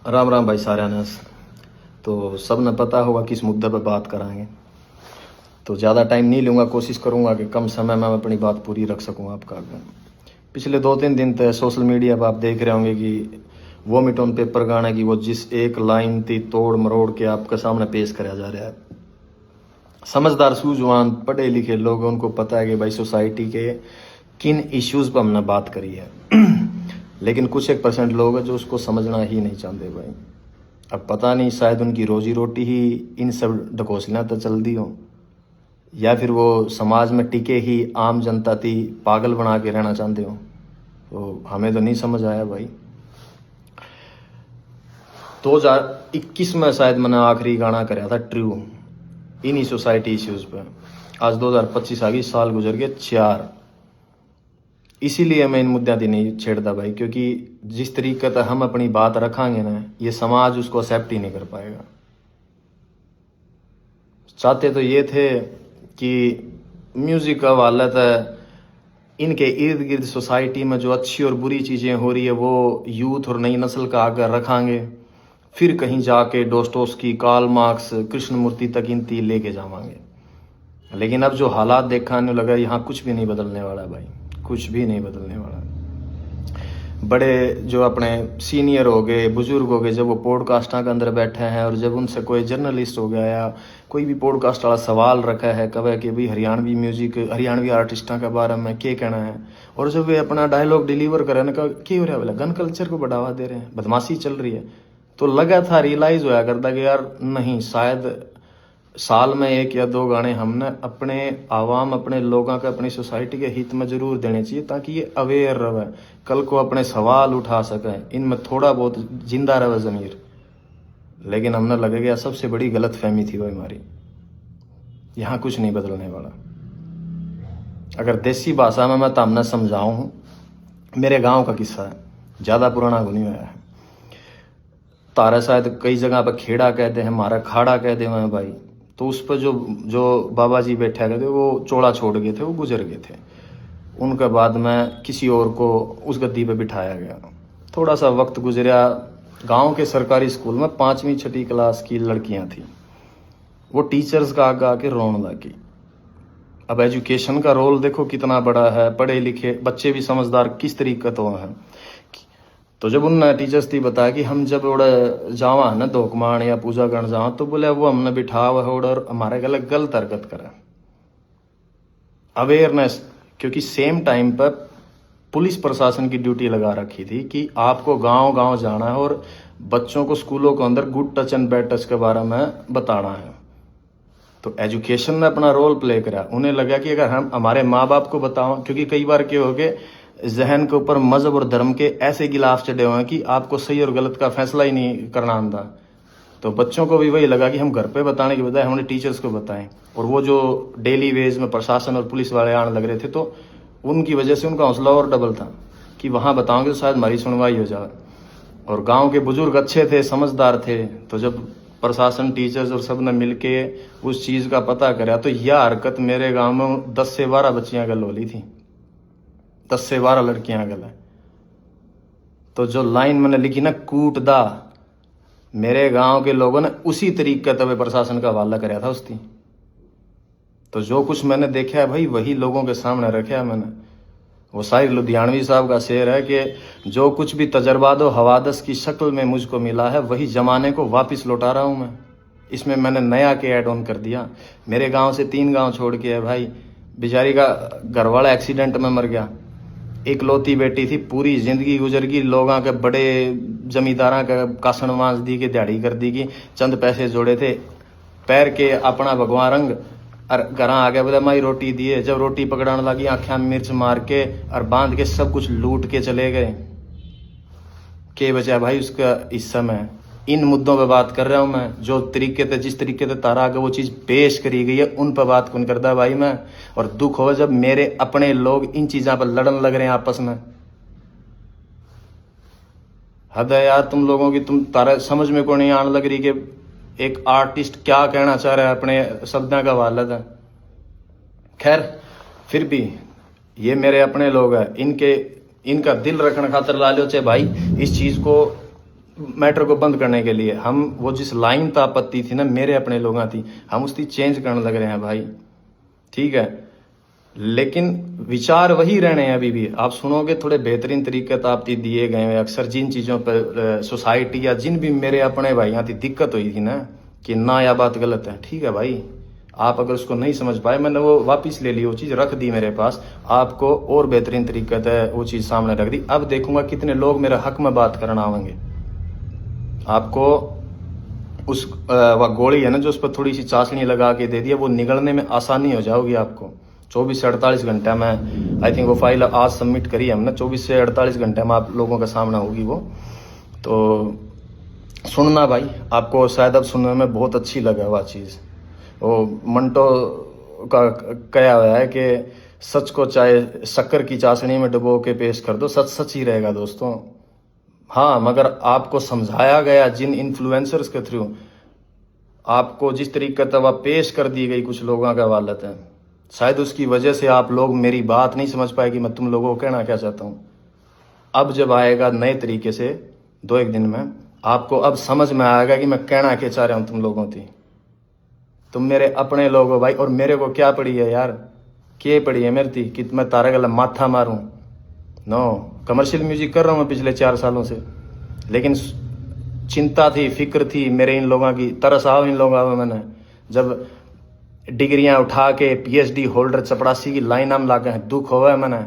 राम राम भाई सारे ने। तो सब ने पता होगा किस मुद्दे पर बात कराएंगे, तो ज़्यादा टाइम नहीं लूँगा। कोशिश करूँगा कि कम समय में मैं अपनी बात पूरी रख सकूँ आपका। पिछले 2-3 दिन तक सोशल मीडिया पर आप देख रहे होंगे कि वोमिट ऑन पेपर गाने की वो जिस एक लाइन थी तोड़ मरोड़ के आपके सामने पेश कराया जा रहा है। समझदार सूझवान पढ़े लिखे लोग, उनको पता है कि भाई सोसाइटी के किन इश्यूज़ पर हमने बात करी है लेकिन कुछ 1% लोग हैं जो उसको समझना ही नहीं चाहते भाई। अब पता नहीं, शायद उनकी रोजी रोटी ही इन सब ढकोसलियाँ तो चल दी हो, या फिर वो समाज में टिके ही आम जनता थी पागल बना के रहना चाहते हो। तो हमें तो नहीं समझ आया भाई। 2021 में शायद मैंने आखिरी गाना कराया था ट्रू इन्हीं सोसाइटी इश्यूज़ पे। आज 2025 आ गई, साल गुजर गए 4। इसीलिए मैं इन मुद्दों की नहीं छेड़ता भाई, क्योंकि जिस तरीके से हम अपनी बात रखांगे ना, ये समाज उसको एक्सेप्ट ही नहीं कर पाएगा। चाहते तो ये थे कि म्यूज़िक का वाला था इनके इर्द गिर्द सोसाइटी में जो अच्छी और बुरी चीज़ें हो रही है वो यूथ और नई नस्ल का आगे रखांगे, फिर कहीं जाके डोस्टोव्स्की, कार्ल मार्क्स, कृष्णमूर्ति तक इनती लेके जावांगे। लेकिन अब जो हालात देखाने लगा, यहाँ कुछ भी नहीं बदलने वाला भाई, कुछ भी नहीं बदलने वाला। बड़े जो अपने सीनियर हो गए, बुजुर्ग हो गए, जब वो पॉडकास्टा के अंदर बैठे हैं और जब उनसे कोई जर्नलिस्ट हो गया या कोई भी पॉडकास्ट वाला सवाल रखा है कवे कि भाई हरियाणवी म्यूजिक, हरियाणवी आर्टिस्टा के बारे में क्या कहना है, और जब वे अपना डायलॉग डिलीवर करें ना, क्या हो रहा है बोला, गन कल्चर को बढ़ावा दे रहे हैं, बदमाशी चल रही है, तो लगा था रियलाइज होया करता कि यार नहीं, शायद साल में 1 या 2 गाने हमने अपने आवाम, अपने लोगों के, अपनी सोसाइटी के हित में जरूर देने चाहिए, ताकि ये अवेयर रहे, कल को अपने सवाल उठा सके, इनमें थोड़ा बहुत जिंदा रहे ज़मीर। लेकिन हमने लगे गया सबसे बड़ी गलत फहमी थी वो हमारी। यहाँ कुछ नहीं बदलने वाला। अगर देसी भाषा में मैं तो हमने समझाऊँ, मेरे गाँव का किस्सा है, ज़्यादा पुराना नहीं हुआ है। तारा शायद कई जगह पर खेड़ा कहते हैं, हमारा खाड़ा कहते हैं भाई। तो उस पर जो बाबा जी बैठे गए थे वो चोला छोड़ गए थे, वो गुजर गए थे। उनके बाद में किसी और को उस गद्दी पे बिठाया गया। थोड़ा सा वक्त गुजरा, गांव के सरकारी स्कूल में 5वीं 6ठी क्लास की लड़कियां थी, वो टीचर्स का आगे आके रोने लगी। अब एजुकेशन का रोल देखो कितना बड़ा है, पढ़े लिखे बच्चे भी समझदार किस तरीके तो हैं। तो जब उन टीचर्स थी बताया कि हम जब उड़े जावा है ना धोकमान या पूजा करने जावा, तो बोले वो हमने बिठा हुआ है और हमारे गले गलत हरकत करे। अवेयरनेस, क्योंकि सेम टाइम पर पुलिस प्रशासन की ड्यूटी लगा रखी थी कि आपको गांव गांव जाना है और बच्चों को स्कूलों के अंदर good touch and bad touch के बारे में बताना है। तो एजुकेशन ने अपना रोल प्ले करा। उन्हें लगा कि अगर हम हमारे माँ बाप को बताओ, क्योंकि कई बार क्या हो गए, जहन के ऊपर मजहब और धर्म के ऐसे गिलाफ चढ़े हुए हैं कि आपको सही और गलत का फैसला ही नहीं करना आता। तो बच्चों को भी वही लगा कि हम घर पे बताने के बजाय हमने टीचर्स को बताएं। और वो जो डेली वेज में प्रशासन और पुलिस वाले आने लग रहे थे, तो उनकी वजह से उनका हौसला और डबल था कि वहाँ बताओगे तो शायद हमारी सुनवाई हो जाए। और गाँव के बुजुर्ग अच्छे थे, समझदार थे, तो जब प्रशासन, टीचर्स और सब ने मिलके उस चीज़ का पता करा, तो यह हरकत मेरे गाँव में 10 से 12 बच्चियाँ गल होली थी, 10 से 12 लड़कियां गल है। तो जो लाइन मैंने लिखी ना, कूट दा, मेरे गांव के लोगों ने उसी तरीके तब प्रशासन का हवाला कराया था उसकी। तो जो कुछ मैंने देखा है भाई, वही लोगों के सामने रखा है मैंने। वो शायर लुधियानवी साहब का शेर है कि जो कुछ भी तजर्बा दो हवादस की शक्ल में मुझको मिला है, वही जमाने को वापस लौटा रहा हूँ मैं। इसमें मैंने नया के ऐड ऑन कर दिया। मेरे गाँव से 3 गाँव छोड़ के है भाई, बेचारी का घरवाला एक्सीडेंट में मर गया, इकलौती बेटी थी, पूरी जिंदगी गुजर गई, लोगों के बड़े जमींदारा का कासन मांस दी के, दिहाड़ी कर दी की, चंद पैसे जोड़े थे, पैर के अपना भगवान रंग और घर आ गया, बोले माई रोटी दिए। जब रोटी पकड़ाने लगी, आँखें में मिर्च मार के और बांध के सब कुछ लूट के चले गए। के बचा भाई उसका हिस्सा में। इन मुद्दों पे बात कर रहा हूँ मैं, जो तरीके से, जिस तरीके से तारा आगे वो चीज़ पेश करी गई है, उन पर बात कौन करता भाई मैं। और दुख हो जब मेरे अपने लोग इन चीज़ों पर लड़न लग रहे हैं आपस में। हद है यार तुम लोगों की, तुम तारा समझ में को नहीं आने लग रही कि एक आर्टिस्ट क्या कहना चाह रहा है, अपने शब्दों का वालद है। खैर फिर भी ये मेरे अपने लोग हैं, इनका दिल रखने खातर ला लो चाहे भाई, इस चीज़ को मैटर को बंद करने के लिए हम वो जिस लाइन आपत्ति थी ना मेरे अपने लोगों थी, हम उसकी चेंज करने लग रहे हैं भाई, ठीक है। लेकिन विचार वही रहने हैं अभी भी। आप सुनोगे थोड़े बेहतरीन तरीके तो आप दिए गए हैं। अक्सर जिन चीज़ों पर सोसाइटी या जिन भी मेरे अपने भाइयों की दिक्कत हुई थी ना कि ना यह बात गलत है, ठीक है भाई, आप अगर उसको नहीं समझ पाए, मैंने वो वापस ले ली, वो चीज़ रख दी मेरे पास, आपको और बेहतरीन तरीके से वो चीज़ सामने रख दी। अब देखूंगा कितने लोग मेरे हक में बात करना आवेंगे। आपको उस वह गोली है ना जो उस पर थोड़ी सी चाशनी लगा के दे दिया, वो निगलने में आसानी हो जाओगी आपको। 24 से 48 घंटे में, आई थिंक वो फाइल आज सबमिट करी है हमने, 24 से 48 घंटे में आप लोगों के सामने होगी वो। तो सुनना भाई, आपको शायद अब सुनने में बहुत अच्छी लगे वह चीज़। वो मंटो का कहा हुआ है कि सच को चाहे शक्कर की चाशनी में डुबो के पेश कर दो, सच सच ही रहेगा दोस्तों। हाँ, मगर आपको समझाया गया जिन इन्फ्लुएंसर्स के थ्रू, आपको जिस तरीके से वह पेश कर दी गई कुछ लोगों का वालत है, शायद उसकी वजह से आप लोग मेरी बात नहीं समझ पाए कि मैं तुम लोगों को कहना क्या चाहता हूँ। अब जब आएगा नए तरीके से 2-1 दिन में, आपको अब समझ में आएगा कि मैं कहना क्या चाह रहा हूँ तुम लोगों की। तुम मेरे अपने लोग हो भाई, और मेरे को क्या पड़ी है यार, क्या पड़ी है मेरी थी कि मैं तारा गला माथा मारूं? नो, कमर्शियल म्यूजिक कर रहा हूँ मैं पिछले 4 सालों से, लेकिन चिंता थी, फिक्र थी मेरे इन लोगों की, तरस आओ इन लोगों में। मैंने जब डिग्रियां उठा के PhD होल्डर चपड़ासी की लाइन हम ला के दुख हुआ है मैंने,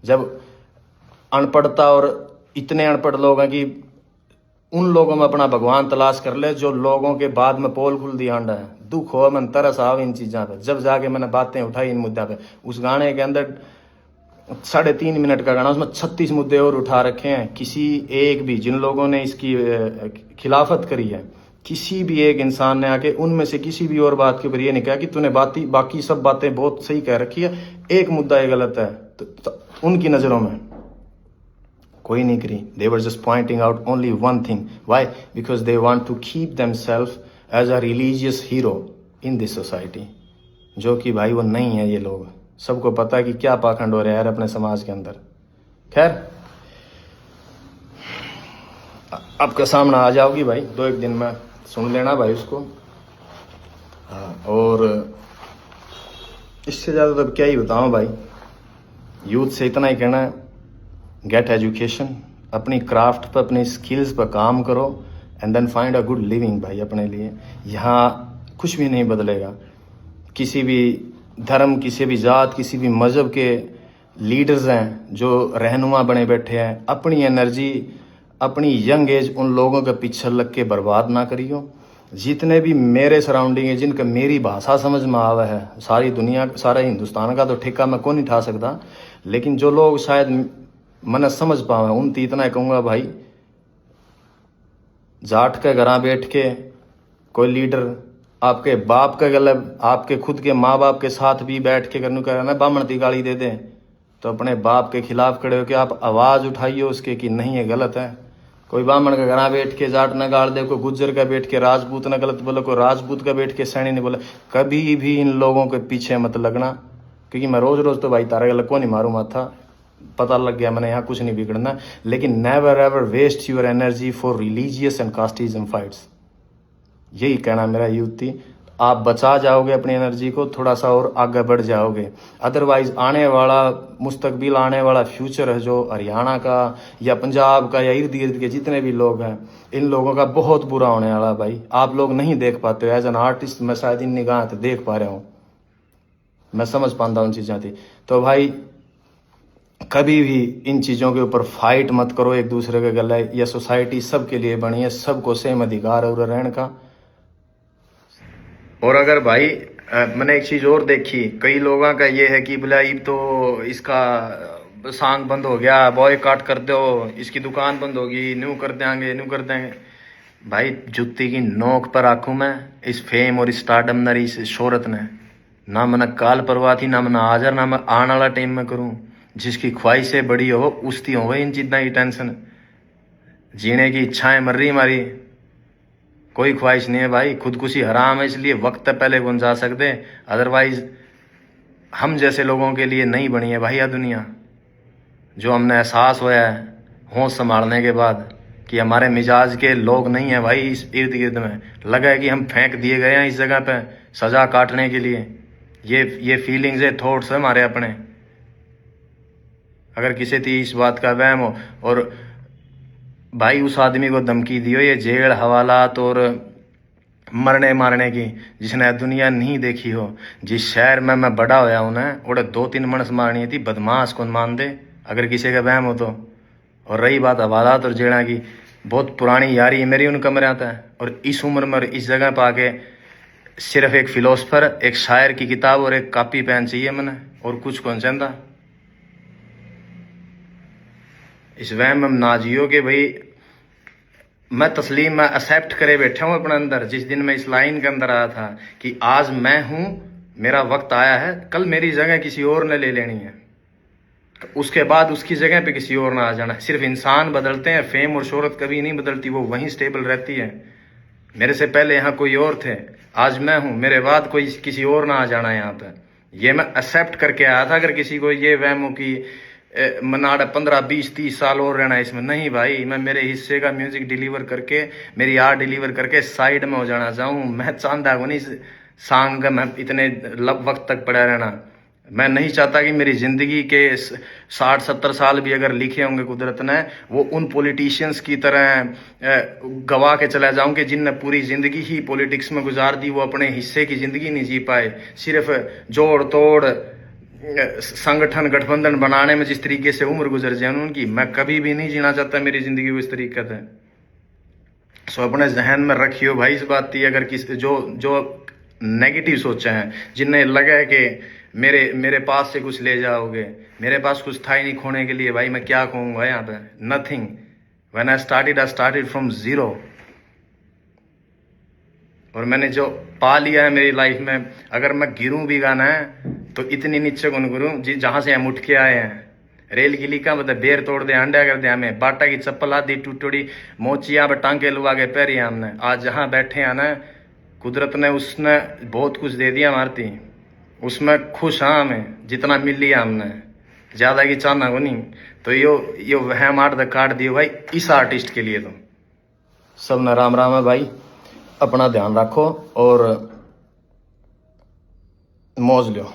जब अनपढ़ता और इतने अनपढ़ लोग हैं कि उन लोगों में अपना भगवान तलाश कर ले जो लोगों के बाद में पोल खुल दिया अंडा है। दुख हो, मन तरस आओ इन चीज़ों पे। जब जाके मैंने बातें उठाई इन मुद्दा पे, उस गाने के अंदर 3.5 मिनट का गाना, उसमें 36 मुद्दे और उठा रखे हैं। किसी एक भी, जिन लोगों ने इसकी खिलाफत करी है, किसी भी एक इंसान ने आके उनमें से किसी भी और बात के ऊपर ये नहीं कहा कि तूने बाकी सब बातें बहुत सही कह रखी है, एक मुद्दा ये गलत है। तो उनकी नज़रों में कोई नहीं करी। They were just pointing out only one thing. Why? Because they want to keep themselves as a religious hero in this society. जो कि भाई वो नहीं है ये लोग। सबको पता है कि क्या पाखंड हो रहा है यार अपने समाज के अंदर। खैर, आपका सामने आ जाओगी भाई 2-1 दिन में, सुन लेना भाई उसको। और इससे ज़्यादा तो क्या ही बताऊँ भाई, यूथ से इतना ही कहना है, गेट एजुकेशन, अपनी क्राफ्ट पर, अपनी स्किल्स पर काम करो, and then find a good living भाई अपने लिए। यहाँ कुछ भी नहीं बदलेगा। किसी भी धर्म, किसी भी जात, किसी भी मज़हब के लीडर्स हैं जो रहनुमा बने बैठे हैं, अपनी एनर्जी, अपनी यंग एज उन लोगों के पीछे लग के बर्बाद ना करियो। जितने भी मेरे सराउंडिंग है, जिनका मेरी भाषा समझ में आवा है, सारी दुनिया, सारा हिंदुस्तान का तो ठेका मैं कौन नहीं उठा सकता, लेकिन जो लोग शायद मन समझ पावे उन इतना कहूँगा भाई, जाट के घर बैठ के कोई लीडर आपके बाप के गले, आपके खुद के माँ बाप के साथ भी बैठ के करने का ना बामण ती गाली दे दें, तो अपने बाप के खिलाफ खड़े हो के आप आवाज़ उठाइए उसके कि नहीं ये गलत है। कोई ब्राह्मण का घर बैठ के जाट न गाड़ दे, कोई गुज्जर का बैठ के राजपूत न गलत बोले, कोई राजपूत का बैठ के सैनी ने बोले। कभी भी इन लोगों के पीछे मत लगना, क्योंकि मैं रोज़ रोज़ तो भाई तारे गलत को नहीं मारूँ माथा, पता लग गया मैंने यहाँ कुछ नहीं बिगड़ना। लेकिन never ever waste your energy for religious and casteism fights. यही कहना मेरा यूथ थी। आप बचा जाओगे अपनी एनर्जी को, थोड़ा सा और आगे बढ़ जाओगे। अदरवाइज आने वाला मुस्तकबिल, आने वाला फ्यूचर है जो हरियाणा का या पंजाब का या इर्द गिर्द के जितने भी लोग हैं, इन लोगों का बहुत बुरा होने वाला भाई। आप लोग नहीं देख पाते हो। एज एन आर्टिस्ट मैं शायद इन निगाह से देख पा रहा हूँ, मैं समझ पाता हूँ चीज़ें थी। तो भाई कभी भी इन चीज़ों के ऊपर फाइट मत करो एक दूसरे के गले। यह सोसाइटी सबके लिए बनी है, सबको सेम अधिकार है रहने का। और अगर भाई मैंने एक चीज़ और देखी, कई लोगों का ये है कि भलाई तो इसका सांग बंद हो गया, बॉयकॉट कर दो, इसकी दुकान बंद होगी, न्यू कर देंगे, न्यू कर देंगे। भाई जुत्ती की नोक पर आंखों में इस फेम और इस स्टारडम ने, इस शोहरत ने, ना मैंने काल परवाह थी, ना मैंने हाजर, ना मैं आने वाला टाइम में करूँ। जिसकी ख्वाहिशें बड़ी हो उसकी हो इन चीज़ों की टेंशन। जीने की इच्छाएं मर रही हमारी, कोई ख्वाहिश नहीं है भाई। खुदकुशी हराम है, इसलिए वक्त पहले कौन जा सकते, अदरवाइज हम जैसे लोगों के लिए नहीं बनी है भाई यह दुनिया। जो हमने एहसास होया है होश संभालने के बाद कि हमारे मिजाज के लोग नहीं है भाई इस इर्द गिर्द में, लगा है कि हम फेंक दिए गए हैं इस जगह पे सजा काटने के लिए। ये फीलिंग्स है, थॉट्स है हमारे अपने। अगर किसी थी इस बात का वहम हो, और भाई उस आदमी को धमकी दियो ये जेल हवालात और मरने मारने की, जिसने दुनिया नहीं देखी हो। जिस शहर में मैं बड़ा होया हूं ना, उड़े 2-3 मनस मारनी थी, बदमाश कौन मान दे अगर किसी का वहम हो तो। और रही बात हवालात और जेड़ा की, बहुत पुरानी यारी है मेरी उन कमरे आता है। और इस उम्र में और इस जगह पर आके सिर्फ एक फिलोसफर, एक शायर की किताब और एक कॉपी पेन चाहिए मैंने, और कुछ कौन चाहता। इस वहम में ना जियो कि भाई मैं तस्लीम, मैं एक्सेप्ट करे बैठा हूं अपने अंदर। जिस दिन मैं इस लाइन के अंदर आया था कि आज मैं हूं, मेरा वक्त आया है, कल मेरी जगह किसी और ने ले लेनी है, तो उसके बाद उसकी जगह पे किसी और ना आ जाना। सिर्फ इंसान बदलते हैं, फेम और शोहरत कभी नहीं बदलती, वो वहीं स्टेबल रहती है। मेरे से पहले यहाँ कोई और थे, आज मैं हूं, मेरे बाद कोई किसी और ना आ जाना यहाँ पे। ये मैं एक्सेप्ट करके आया था। अगर किसी को ये वहम हो कि मनाड़ा 15-20-30 साल और रहना है इसमें, नहीं भाई, मैं मेरे हिस्से का म्यूजिक डिलीवर करके, मेरी आर्ट डिलीवर करके साइड में हो जाना चाहूँ। मैं चाहता हूँ नहीं सांग का मैं इतने वक्त तक पड़ा रहना। मैं नहीं चाहता कि मेरी जिंदगी के 60-70 साल भी अगर लिखे होंगे कुदरत ने, वो उन पॉलिटिशियंस की तरह गवा के चला जाऊं कि जिनने पूरी जिंदगी ही पॉलिटिक्स में गुजार दी, वो अपने हिस्से की जिंदगी नहीं जी पाए। सिर्फ जोड़ तोड़ संगठन गठबंधन बनाने में जिस तरीके से उम्र गुजर जाए उनकी, मैं कभी भी नहीं जीना चाहता मेरी जिंदगी को इस तरीके से। सो अपने जहन में रखियो भाई इस बात की। अगर किस जो नेगेटिव सोचे हैं, जिन्हें लगा है कि मेरे पास से कुछ ले जाओगे, मेरे पास कुछ था ही नहीं खोने के लिए, भाई मैं क्या कहूंगा यहाँ पे, nothing. When I started from zero. और मैंने जो पा लिया है मेरी लाइफ में, अगर मैं गिरूं भी गाना है तो इतनी नीचे कौन गिरूं जहां से हम उठ के आए हैं। रेल की लीका मतलब बेर तोड़ दे, अंडा कर दे हमें, बाटा की चप्पल आदि टूटोड़ी मोचिया पे टांके लुआ के पैरी हमने। आज जहां बैठे हैं ना, कुदरत ने उसने बहुत कुछ दे दिया मारती, उसमें खुश हाँ हमें जितना मिल लिया हमने, ज्यादा की चाहना को नहीं। तो यो वहम आर्ट द काट दियो भाई इस आर्टिस्ट के लिए। तो सब न राम राम है भाई, अपना ध्यान रखो और मौज लो।